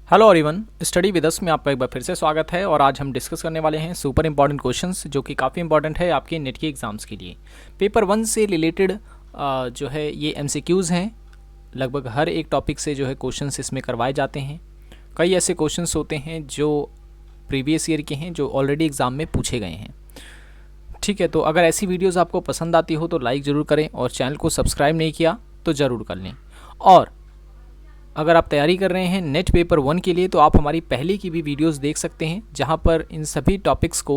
Hello everyone, study with us में आपका एक बार फिर से स्वागत है। और आज हम डिस्कस करने वाले हैं सुपर इंपॉर्टेंट क्वेश्चंस जो कि काफ़ी इंपॉर्टेंट है आपके नेट के एग्ज़ाम्स के लिए। पेपर 1 से रिलेटेड जो है ये एमसीक्यूज़ हैं। लगभग हर एक टॉपिक से जो है क्वेश्चंस इसमें करवाए जाते हैं। कई ऐसे क्वेश्चंस होते हैं जो प्रीवियस ईयर के हैं जो ऑलरेडी एग्ज़ाम में पूछे गए हैं। ठीक है, तो अगर ऐसी वीडियोज़ आपको पसंद आती हो तो लाइक ज़रूर करें और चैनल को सब्सक्राइब नहीं किया तो ज़रूर कर लें। और अगर आप तैयारी कर रहे हैं नेट पेपर 1 के लिए तो आप हमारी पहले की भी वीडियोस देख सकते हैं जहां पर इन सभी टॉपिक्स को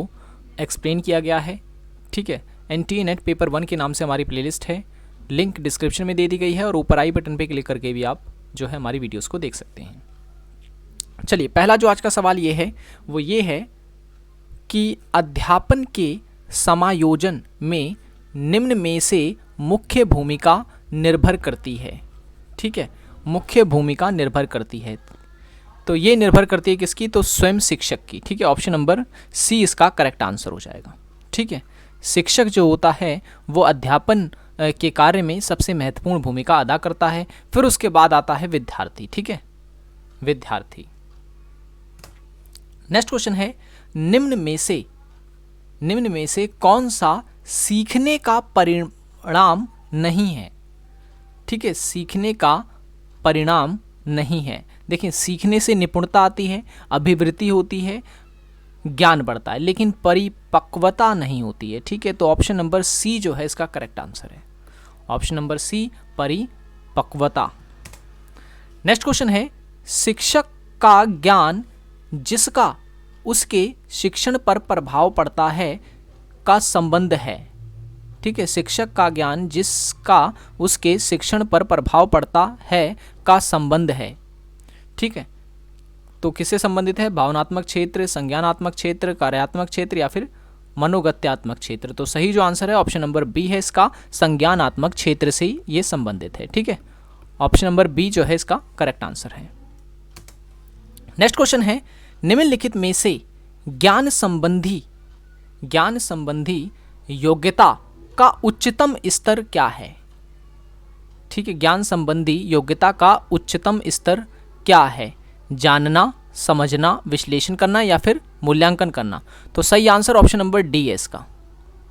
एक्सप्लेन किया गया है। ठीक है, NTA नेट पेपर 1 के नाम से हमारी प्लेलिस्ट है, लिंक डिस्क्रिप्शन में दे दी गई है और ऊपर आई बटन पे क्लिक करके भी आप जो है हमारी वीडियोस को देख सकते हैं। चलिए, पहला जो आज का सवाल ये है वो ये है कि अध्यापन के समायोजन में निम्न में से मुख्य भूमिका निर्भर करती है। ठीक है, मुख्य भूमिका निर्भर करती है, तो ये निर्भर करती है किसकी? तो स्वयं शिक्षक की। ठीक है, ऑप्शन नंबर सी इसका करेक्ट आंसर हो जाएगा। ठीक है, शिक्षक जो होता है वो अध्यापन के कार्य में सबसे महत्वपूर्ण भूमिका अदा करता है। फिर उसके बाद आता है विद्यार्थी। ठीक है, विद्यार्थी। नेक्स्ट क्वेश्चन है, निम्न में से कौन सा सीखने का परिणाम नहीं है? ठीक है, सीखने का परिणाम नहीं है। देखिए, सीखने से निपुणता आती है, अभिवृद्धि होती है, ज्ञान बढ़ता है, लेकिन परिपक्वता नहीं होती है। ठीक है, तो ऑप्शन नंबर सी जो है इसका करेक्ट आंसर है। ऑप्शन नंबर सी, परिपक्वता। नेक्स्ट क्वेश्चन है, शिक्षक का ज्ञान जिसका उसके शिक्षण पर प्रभाव पड़ता है का संबंध है। ठीक है, शिक्षक का ज्ञान जिसका उसके शिक्षण पर प्रभाव पड़ता है का संबंध है। ठीक है, तो किससे संबंधित है? भावनात्मक क्षेत्र, संज्ञानात्मक क्षेत्र, कार्यात्मक क्षेत्र या फिर मनोगत्यात्मक क्षेत्र। तो सही जो आंसर है ऑप्शन नंबर बी है इसका, संज्ञानात्मक क्षेत्र से ये संबंधित है। ठीक है, ऑप्शन नंबर बी जो है इसका करेक्ट आंसर है। नेक्स्ट क्वेश्चन है, निम्नलिखित में से ज्ञान संबंधी योग्यता का उच्चतम स्तर क्या है? ठीक है, ज्ञान संबंधी योग्यता का उच्चतम स्तर क्या है? जानना, समझना, विश्लेषण करना या फिर मूल्यांकन करना। तो सही आंसर ऑप्शन नंबर डी है इसका।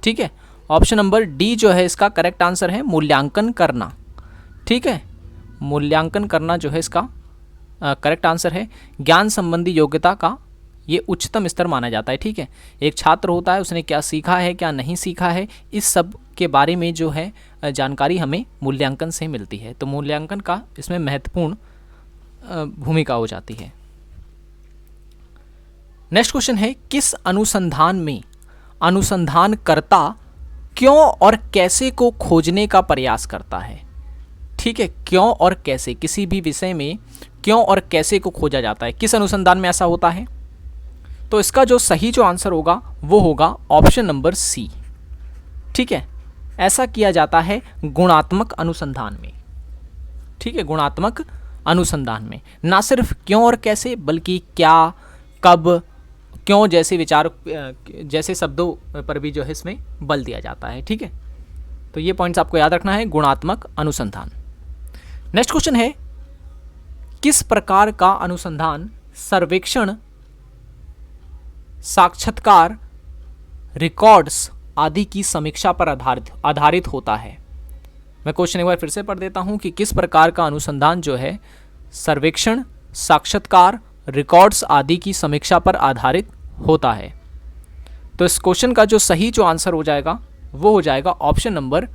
ठीक है, ऑप्शन नंबर डी जो है इसका करेक्ट आंसर है, मूल्यांकन करना। ठीक है, मूल्यांकन करना जो है इसका करेक्ट आंसर है। ज्ञान संबंधी योग्यता का ये उच्चतम स्तर माना जाता है। ठीक है, एक छात्र होता है, उसने क्या सीखा है, क्या नहीं सीखा है, इस सब के बारे में जो है जानकारी हमें मूल्यांकन से मिलती है। तो मूल्यांकन का इसमें महत्वपूर्ण भूमिका हो जाती है। नेक्स्ट क्वेश्चन है, किस अनुसंधान में अनुसंधानकर्ता क्यों और कैसे को खोजने का प्रयास करता है? ठीक है, क्यों और कैसे, किसी भी विषय में क्यों और कैसे को खोजा जाता है, किस अनुसंधान में ऐसा होता है? तो इसका जो सही जो आंसर होगा वो होगा ऑप्शन नंबर सी। ठीक है, ऐसा किया जाता है गुणात्मक अनुसंधान में। ठीक है, गुणात्मक अनुसंधान में ना सिर्फ क्यों और कैसे बल्कि क्या, कब, क्यों जैसे विचार जैसे शब्दों पर भी जो है इसमें बल दिया जाता है। ठीक है, तो ये पॉइंट्स आपको याद रखना है, गुणात्मक अनुसंधान। नेक्स्ट क्वेश्चन है, किस प्रकार का अनुसंधान सर्वेक्षण, साक्षात्कार, रिकॉर्ड्स आदि की समीक्षा पर आधारित होता है? मैं क्वेश्चन एक बार फिर से पढ़ देता हूं कि किस प्रकार का अनुसंधान जो है सर्वेक्षण, साक्षात्कार, रिकॉर्ड्स आदि की समीक्षा पर आधारित होता है। तो इस क्वेश्चन का जो सही जो आंसर हो जाएगा वो हो जाएगा option number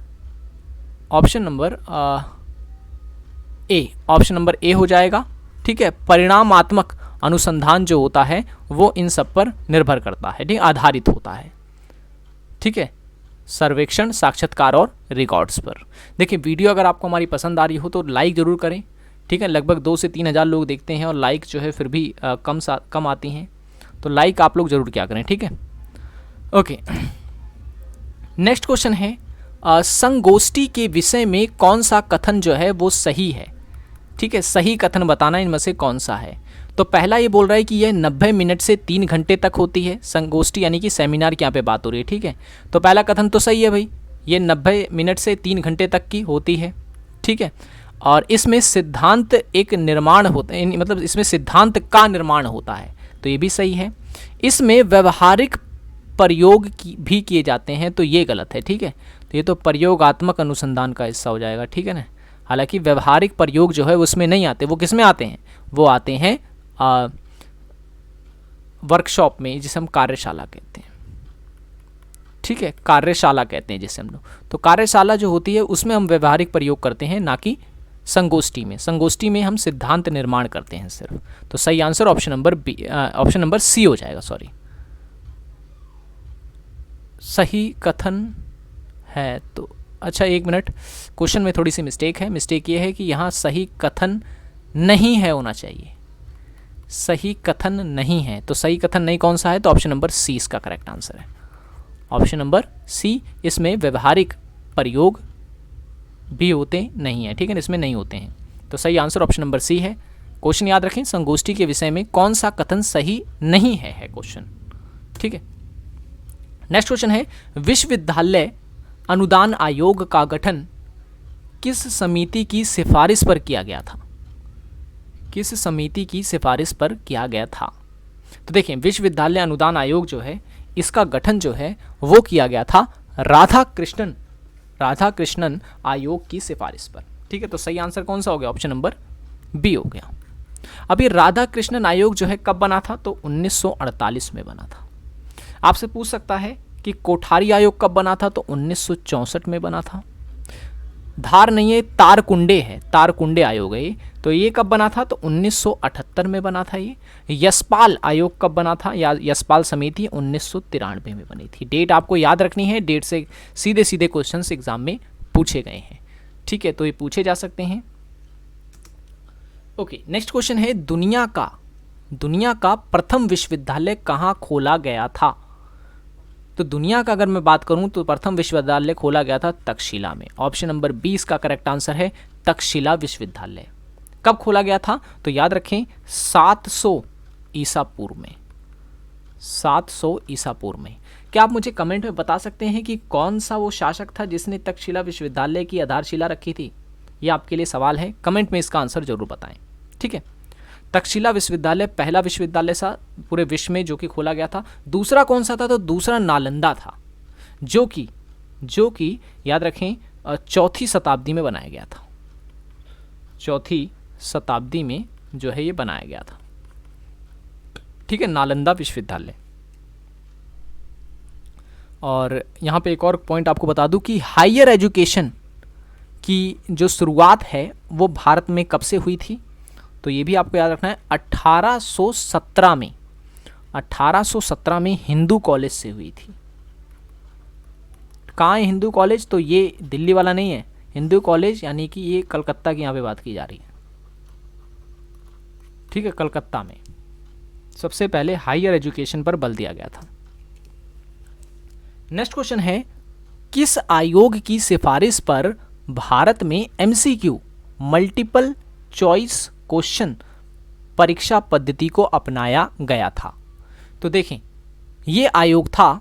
A. Option number A हो जाएगा। ठीक है, परिणामात्मक अनुसंधान जो होता है वो इन सब पर निर्भर करता है, ठीक, आधारित होता है। ठीक है, सर्वेक्षण, साक्षात्कार और रिकॉर्ड्स पर। देखिए, वीडियो अगर आपको हमारी पसंद आ रही हो तो लाइक ज़रूर करें। ठीक है, लगभग 2 से 3 हज़ार लोग देखते हैं और लाइक जो है फिर भी कम आती हैं, तो लाइक आप लोग ज़रूर क्या करें। ठीक है, ओके। नेक्स्ट क्वेश्चन है, संगोष्ठी के विषय में कौन सा कथन जो है वो सही है? ठीक है, सही कथन बताना इनमें से कौन सा है? तो पहला ये बोल रहा है कि यह 90 मिनट से 3 घंटे तक होती है संगोष्ठी, यानी कि सेमिनार की यहाँ पे बात हो रही है। ठीक है, तो पहला कथन तो सही है भाई, ये 90 मिनट से 3 घंटे तक की होती है। ठीक है, और इसमें सिद्धांत एक निर्माण होता है, मतलब इसमें सिद्धांत का निर्माण होता है, तो ये भी सही है। इसमें व्यवहारिक प्रयोग भी किए जाते हैं, तो ये गलत है, ठीक है। तो ये तो प्रयोगात्मक अनुसंधान का हिस्सा हो जाएगा, ठीक है ना। हालांकि व्यवहारिक प्रयोग जो है उसमें नहीं आते, वो किस में आते हैं, वो आते हैं वर्कशॉप में, जिसे हम कार्यशाला कहते हैं, ठीक है, कार्यशाला कहते हैं जिसे हम लोग। तो कार्यशाला जो होती है उसमें हम व्यवहारिक प्रयोग करते हैं, ना कि संगोष्ठी में। संगोष्ठी में हम सिद्धांत निर्माण करते हैं सिर्फ। तो सही आंसर ऑप्शन नंबर सी हो जाएगा, सॉरी। सही कथन है तो अच्छा, एक मिनट, क्वेश्चन में थोड़ी सी मिस्टेक है। मिस्टेक ये है कि यहाँ सही कथन नहीं है होना चाहिए, सही कथन नहीं है। तो सही कथन नहीं कौन सा है, तो ऑप्शन नंबर सी इसका करेक्ट आंसर है। ऑप्शन नंबर सी, इसमें व्यवहारिक प्रयोग भी होते नहीं है, ठीक है, इसमें नहीं होते हैं। तो सही आंसर ऑप्शन नंबर सी है। क्वेश्चन याद रखें, संगोष्ठी के विषय में कौन सा कथन सही नहीं है क्वेश्चन, ठीक है। नेक्स्ट क्वेश्चन है, विश्वविद्यालय अनुदान आयोग का गठन किस समिति की सिफारिश पर किया गया था, किस समिति की सिफारिश पर किया गया था। तो देखिए, विश्वविद्यालय अनुदान आयोग जो है इसका गठन जो है वो किया गया था राधाकृष्णन आयोग की सिफारिश पर, ठीक है। तो सही आंसर कौन सा हो गया, ऑप्शन नंबर बी हो गया। अभी राधाकृष्णन आयोग जो है कब बना था, तो 1948 में बना था। आपसे पूछ सकता है कि कोठारी आयोग कब बना था, तो 1964 में बना था। धार नहीं है, तारकुंडे है, तारकुंडे आयोग है ये, तो ये कब बना था, तो 1978 में बना था ये। यशपाल आयोग कब बना था, या यशपाल समिति 1993 में बनी थी। डेट आपको याद रखनी है, डेट से सीधे सीधे क्वेश्चंस एग्जाम में पूछे गए हैं, ठीक है, तो ये पूछे जा सकते हैं। ओके, नेक्स्ट क्वेश्चन है, दुनिया का प्रथम विश्वविद्यालय कहाँ खोला गया था। तो दुनिया का अगर मैं बात करूं तो प्रथम विश्वविद्यालय खोला गया था तक्षशिला में। ऑप्शन नंबर 20 का करेक्ट आंसर है तक्षशिला विश्वविद्यालय। कब खोला गया था, तो याद रखें 700 ईसा पूर्व में, 700 ईसा पूर्व में। क्या आप मुझे कमेंट में बता सकते हैं कि कौन सा वो शासक था जिसने तक्षशिला विश्वविद्यालय की आधारशिला रखी थी। ये आपके लिए सवाल है, कमेंट में इसका आंसर जरूर बताएं, ठीक है। तक्षशिला विश्वविद्यालय पहला विश्वविद्यालय था पूरे विश्व में जो कि खोला गया था। दूसरा कौन सा था, तो दूसरा नालंदा था, जो कि याद रखें 4वीं शताब्दी में बनाया गया था। 4वीं शताब्दी में जो है ये बनाया गया था, ठीक है, नालंदा विश्वविद्यालय। और यहाँ पे एक और पॉइंट आपको बता दूं कि हायर एजुकेशन की जो शुरुआत है वो भारत में कब से हुई थी, तो ये भी आपको याद रखना है 1817 में हिंदू कॉलेज से हुई थी। कहाँ है हिंदू कॉलेज, तो ये दिल्ली वाला नहीं है, हिंदू कॉलेज यानी कि ये कलकत्ता की यहाँ पे बात की जा रही है, ठीक है, कलकत्ता में सबसे पहले हायर एजुकेशन पर बल दिया गया था। नेक्स्ट क्वेश्चन है, किस आयोग की सिफारिश पर भारत में MCQ मल्टीपल चॉइस क्वेश्चन परीक्षा पद्धति को अपनाया गया था। तो देखें, ये आयोग था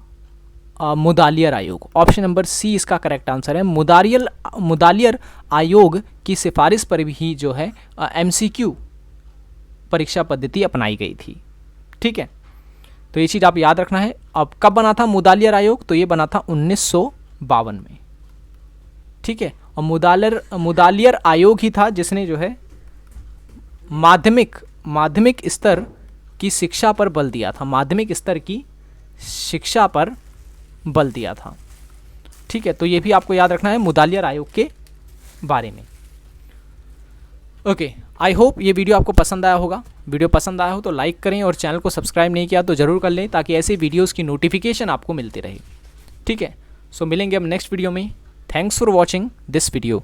मुदालियर आयोग। ऑप्शन नंबर सी इसका करेक्ट आंसर है। मुदालियर आयोग की सिफारिश पर भी जो है MCQ परीक्षा पद्धति अपनाई गई थी, ठीक है। तो ये चीज़ आप याद रखना है। अब कब बना था मुदालियर आयोग, तो ये बना था 1952 में, ठीक है। और मुदालियर आयोग ही था जिसने जो है माध्यमिक स्तर की शिक्षा पर बल दिया था, माध्यमिक स्तर की शिक्षा पर बल दिया था, ठीक है। तो ये भी आपको याद रखना है मुदालियर आयोग के बारे में। ओके, आई होप ये वीडियो आपको पसंद आया होगा। वीडियो पसंद आया हो तो लाइक करें और चैनल को सब्सक्राइब नहीं किया तो ज़रूर कर लें, ताकि ऐसे वीडियोस की नोटिफिकेशन आपको मिलती रहे, ठीक है। सो मिलेंगे अब नेक्स्ट वीडियो में। Thanks for watching this video.